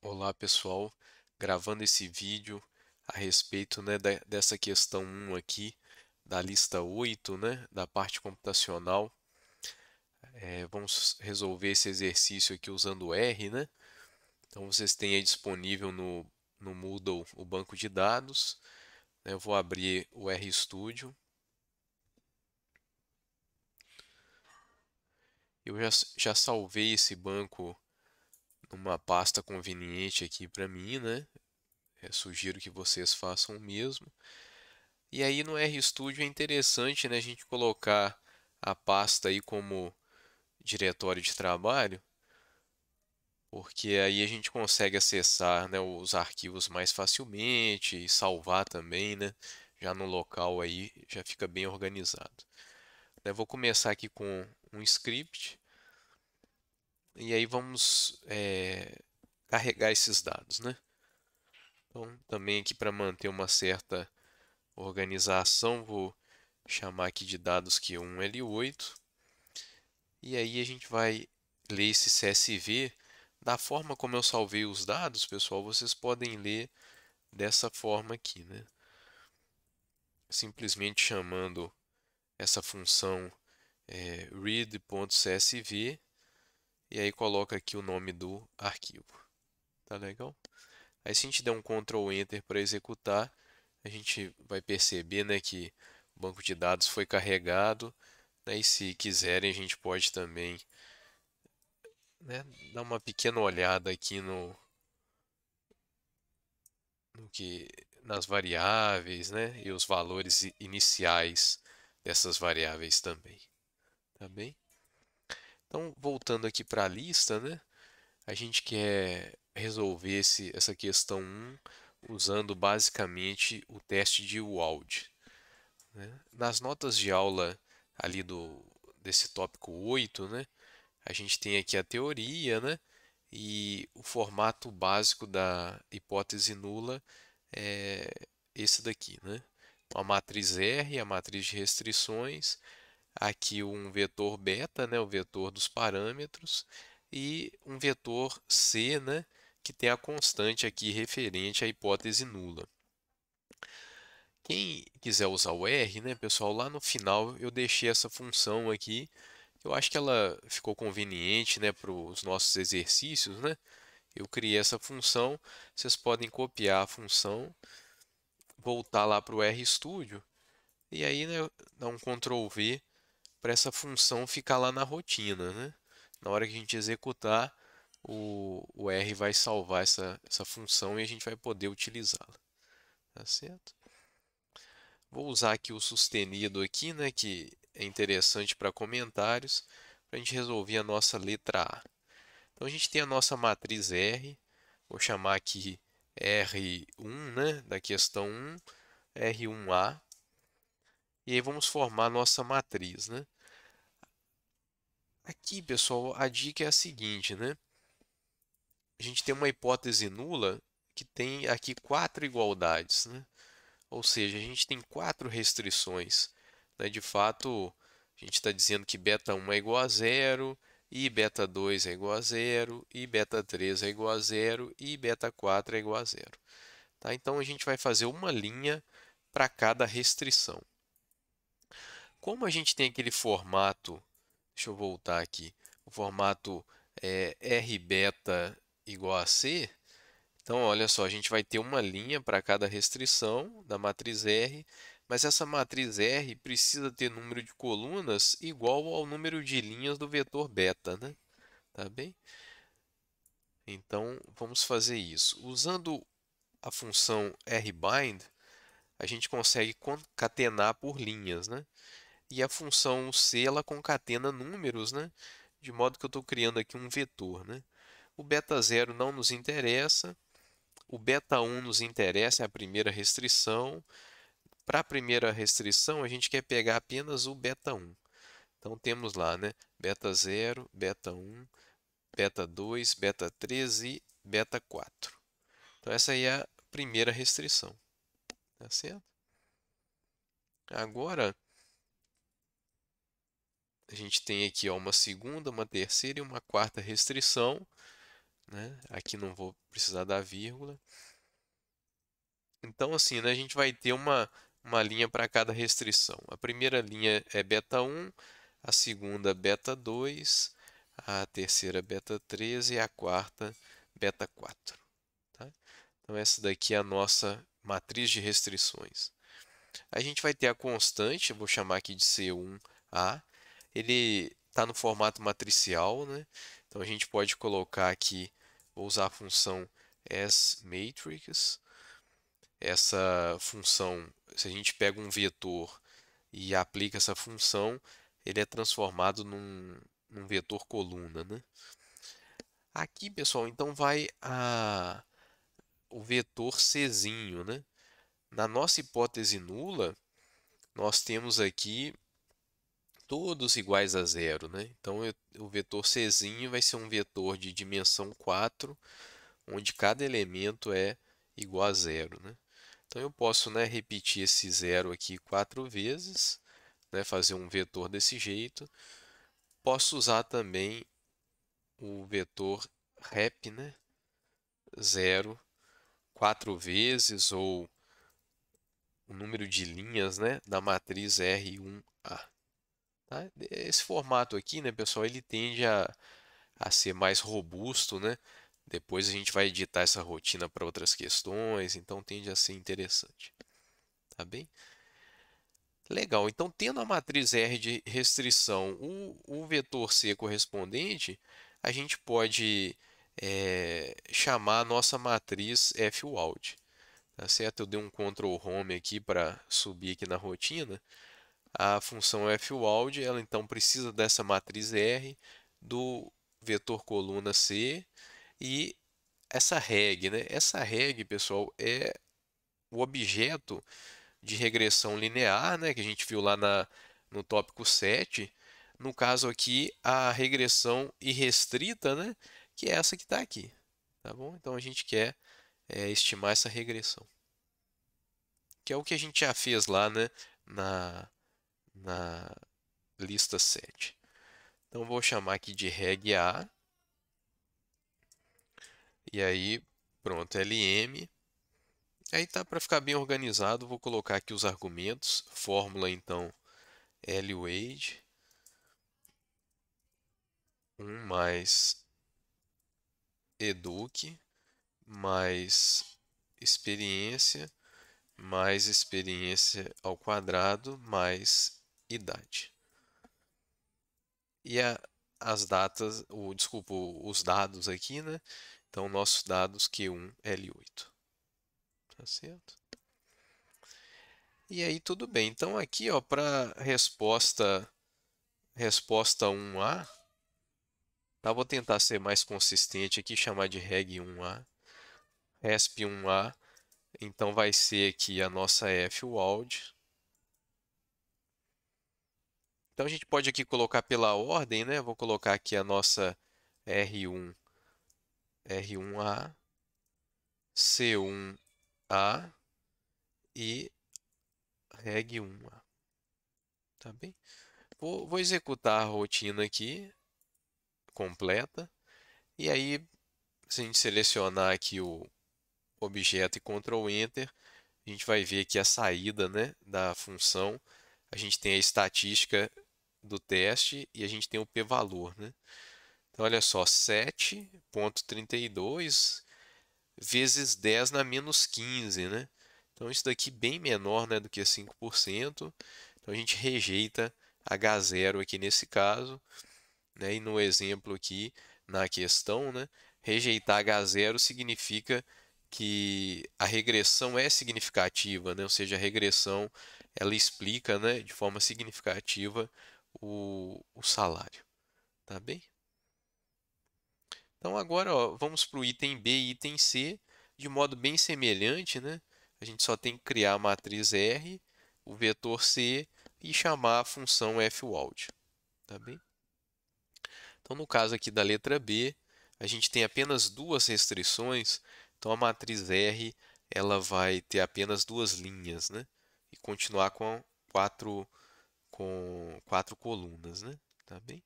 Olá pessoal, gravando esse vídeo a respeito, né, dessa questão 1 aqui, da lista 8, né, da parte computacional. Vamos resolver esse exercício aqui usando o R, né? Então vocês têm aí disponível no Moodle o banco de dados, né? Eu vou abrir o RStudio. Eu já salvei esse banco numa pasta conveniente aqui para mim, né? Sugiro que vocês façam o mesmo. E aí no RStudio é interessante, né, a gente colocar a pasta aí como diretório de trabalho, porque aí a gente consegue acessar, né, os arquivos mais facilmente e salvar também, né, já no local aí já fica bem organizado. Eu vou começar aqui com um script e aí vamos carregar esses dados, né? Então também aqui para manter uma certa organização, vou chamar aqui de dados Q1 L8. E aí a gente vai ler esse CSV. Da forma como eu salvei os dados, pessoal, vocês podem ler dessa forma aqui, né? Simplesmente chamando essa função read.csv e aí coloca aqui o nome do arquivo. Tá legal? Aí se a gente der um Ctrl Enter para executar, a gente vai perceber, né, que o banco de dados foi carregado, né, e se quiserem a gente pode também, né, dar uma pequena olhada aqui no que nas variáveis, né, e os valores iniciais dessas variáveis também, tá bem? Então, voltando aqui para a lista, né, a gente quer resolver essa questão 1 usando basicamente o teste de WALD, né? Nas notas de aula ali desse tópico 8, né, a gente tem aqui a teoria, né, e o formato básico da hipótese nula é esse daqui, né? A matriz R, a matriz de restrições, aqui um vetor beta, né, o vetor dos parâmetros, e um vetor C, né, que tem a constante aqui referente à hipótese nula. Quem quiser usar o R, né, pessoal, lá no final eu deixei essa função aqui. Eu acho que ela ficou conveniente, né, para os nossos exercícios, né? Eu criei essa função, vocês podem copiar a função, voltar lá para o RStudio e aí, né, dar um Ctrl V para essa função ficar lá na rotina, né? Na hora que a gente executar, o R vai salvar essa função e a gente vai poder utilizá-la, tá certo? Vou usar aqui o sustenido aqui, né, que é interessante para comentários, para a gente resolver a nossa letra A. Então a gente tem a nossa matriz R, vou chamar aqui R1, né, da questão 1, R1A, e aí vamos formar a nossa matriz, né? Aqui, pessoal, a dica é a seguinte, né? A gente tem uma hipótese nula que tem aqui quatro igualdades, né? Ou seja, a gente tem quatro restrições, né? De fato, a gente está dizendo que beta 1 é igual a zero, e beta 2 é igual a zero, e beta 3 é igual a zero, e beta 4 é igual a zero. Tá? Então, a gente vai fazer uma linha para cada restrição. Como a gente tem aquele formato, deixa eu voltar aqui, o formato R beta igual a C, então olha só, a gente vai ter uma linha para cada restrição da matriz R, mas essa matriz R precisa ter número de colunas igual ao número de linhas do vetor beta, né? Tá bem? Então vamos fazer isso. Usando a função rbind, a gente consegue concatenar por linhas, né? E a função C, ela concatena números, né? De modo que eu estou criando aqui um vetor, né? O beta 0 não nos interessa, o beta 1 nos interessa, é a primeira restrição. Para a primeira restrição, a gente quer pegar apenas o beta 1. Então temos lá, né? Beta 0, beta 1, beta 2, beta 3 e beta 4. Então essa aí é a primeira restrição, tá certo? Agora a gente tem aqui ó, uma segunda, uma terceira e uma quarta restrição. né? Aqui não vou precisar da vírgula. Então, assim, né, a gente vai ter uma linha para cada restrição. A primeira linha é beta 1, a segunda beta 2, a terceira beta 3 e a quarta beta 4. Tá? Então, essa daqui é a nossa matriz de restrições. A gente vai ter a constante, eu vou chamar aqui de C1A. Ele está no formato matricial, né? Então, a gente pode colocar aqui, vou usar a função sMatrix. Essa função, se a gente pega um vetor e aplica essa função, ele é transformado num vetor coluna, né? Aqui, pessoal, então vai o vetor Czinho, né? Na nossa hipótese nula, nós temos aqui todos iguais a zero, né? Então, o vetor Czinho vai ser um vetor de dimensão 4, onde cada elemento é igual a zero, né? Então, eu posso, né, repetir esse zero aqui 4 vezes, né, fazer um vetor desse jeito. Posso usar também o vetor rep, né, 0 4 vezes, ou o número de linhas, né, da matriz R1A. Tá? Esse formato aqui, né, pessoal, ele tende a ser mais robusto, né? Depois a gente vai editar essa rotina para outras questões, então tende a ser interessante. Tá bem? Legal, então tendo a matriz R de restrição, o vetor C correspondente, a gente pode chamar a nossa matriz FWALD. Tá certo? Eu dei um Ctrl Home aqui para subir aqui na rotina. A função FWALD, ela então precisa dessa matriz R, do vetor coluna C e essa reg, né? Essa reg, pessoal, é o objeto de regressão linear, né, que a gente viu lá no tópico 7. No caso aqui, a regressão irrestrita, né, que é essa que está aqui. Tá bom? Então a gente quer estimar essa regressão, que é o que a gente já fez lá, né, na lista 7. Então vou chamar aqui de reg A, e aí pronto, LM. Aí tá, para ficar bem organizado, vou colocar aqui os argumentos. Fórmula então LWAGE 1 mais eduque mais experiência ao quadrado mais idade. E as datas, desculpa, os dados aqui, né? Então, nossos dados Q1, L8. Tá certo? E aí, tudo bem. Então, aqui, ó, para resposta 1A, tá? Vou tentar ser mais consistente aqui, chamar de reg 1A. Resp 1A, então vai ser aqui a nossa FWALD. Então a gente pode aqui colocar pela ordem, né? Vou colocar aqui a nossa R1, R1A, C1A e reg 1A. Tá bem? Vou executar a rotina aqui, completa. E aí, se a gente selecionar aqui o objeto e Ctrl Enter, a gente vai ver aqui a saída, né, da função. A gente tem a estatística do teste e a gente tem o p-valor, né? Então, olha só, 7,32 vezes 10 na menos 15, né? Então, isso daqui bem menor, né, do que 5%. Então, a gente rejeita H0 aqui nesse caso, né? E no exemplo aqui, na questão, né, rejeitar H0 significa que a regressão é significativa, né? Ou seja, a regressão ela explica, né, de forma significativa o salário. Tá bem? Então agora, ó, vamos para o item B e item C de modo bem semelhante, né? A gente só tem que criar a matriz R, o vetor C e chamar a função FWALD. Tá bem? Então no caso aqui da letra B, a gente tem apenas duas restrições, então a matriz R ela vai ter apenas duas linhas, né? E continuar com quatro colunas, né? Tá bem?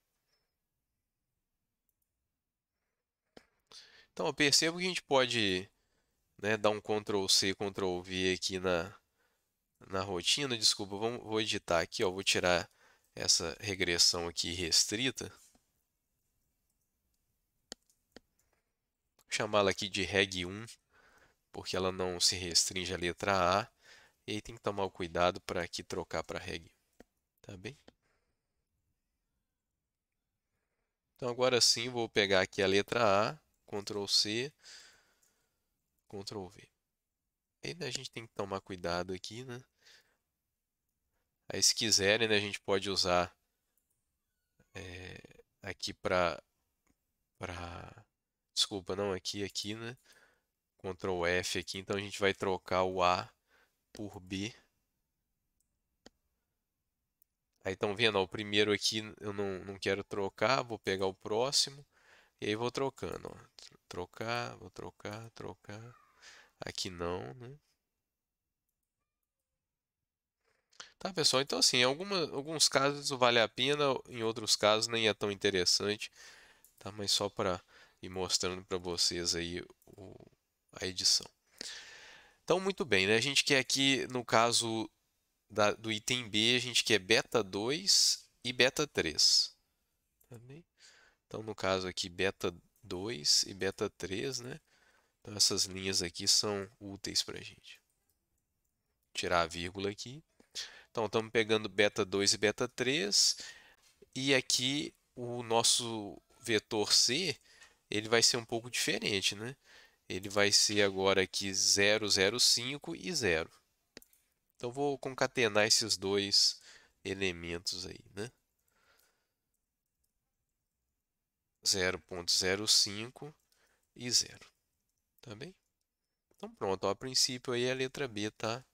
Então, eu percebo que a gente pode, né, dar um Ctrl C, Ctrl V aqui na rotina. Desculpa, vou editar aqui, ó, vou tirar essa regressão aqui restrita. Vou chamá-la aqui de reg1, porque ela não se restringe à letra A. E aí tem que tomar o cuidado para aqui trocar para reg, tá bem? Então agora sim vou pegar aqui a letra A, Ctrl C, Ctrl V. Aí, né, a gente tem que tomar cuidado aqui, né? Aí se quiserem, né, a gente pode usar aqui desculpa, não aqui, né? Ctrl F aqui, então a gente vai trocar o A por B. Aí estão vendo, ó, o primeiro aqui eu não quero trocar, vou pegar o próximo e aí vou trocando, ó. Trocar, vou trocar, trocar. Aqui não, né? Tá, pessoal? Então, assim, em alguns casos isso vale a pena, em outros casos nem é tão interessante, tá? Mas só para ir mostrando para vocês aí a edição. Então, muito bem, né? A gente quer aqui, no caso do item B, a gente quer beta 2 e beta 3. Tá bem? Então, no caso aqui, beta 2 e beta 3, né? Então, essas linhas aqui são úteis para a gente. Tirar a vírgula aqui. Então, estamos pegando beta 2 e beta 3. E aqui o nosso vetor C, ele vai ser um pouco diferente, né? Ele vai ser agora aqui 0, 0, 5 e 0. Então, vou concatenar esses dois elementos aí, né? 0,05 e 0. Tá bem? Então, pronto. Ó, a princípio, aí a letra B tá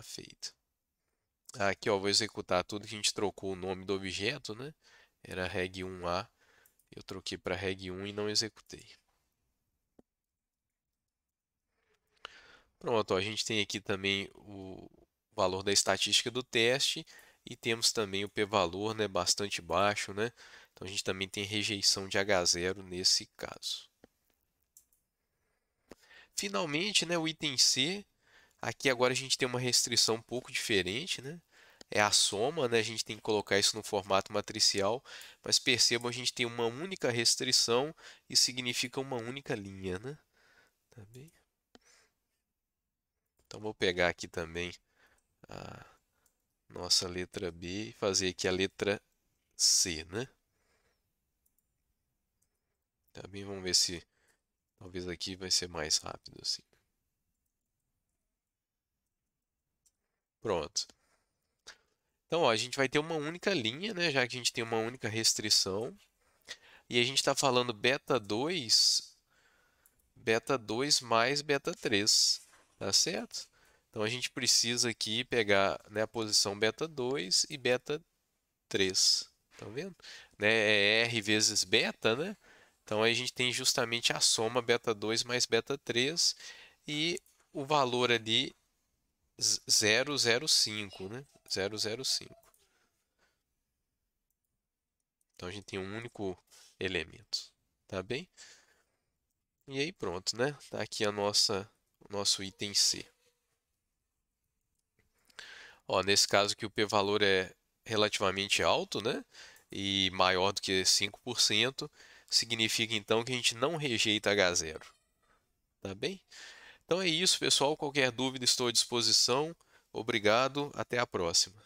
feita. Aqui, ó, vou executar tudo que a gente trocou o nome do objeto, né? Era reg1A. Eu troquei para reg1 e não executei. Pronto, ó, a gente tem aqui também o valor da estatística do teste e temos também o p-valor, né, bastante baixo, né? Então a gente também tem rejeição de H0 nesse caso. Finalmente, né, o item C, aqui agora a gente tem uma restrição um pouco diferente, né? É a soma, né? A gente tem que colocar isso no formato matricial, mas percebam, a gente tem uma única restrição e significa uma única linha, né? Tá bem? Então vou pegar aqui também a nossa letra B e fazer aqui a letra C, né? Também vamos ver se talvez aqui vai ser mais rápido assim. Pronto. Então, ó, a gente vai ter uma única linha, né? Já que a gente tem uma única restrição. E a gente está falando beta 2 mais beta 3, tá certo? Então, a gente precisa aqui pegar, né, a posição beta 2 e beta 3. Tá vendo? Né? É R vezes beta, né? Então aí a gente tem justamente a soma beta 2 mais beta 3 e o valor ali 0,05, né? 0,05. Então a gente tem um único elemento, tá bem? E aí pronto, né? Tá aqui o nosso item C. Ó, nesse caso que o p-valor é relativamente alto, né? E maior do que 5%, significa então que a gente não rejeita H0, tá bem? Então é isso, pessoal. Qualquer dúvida, estou à disposição. Obrigado, até a próxima.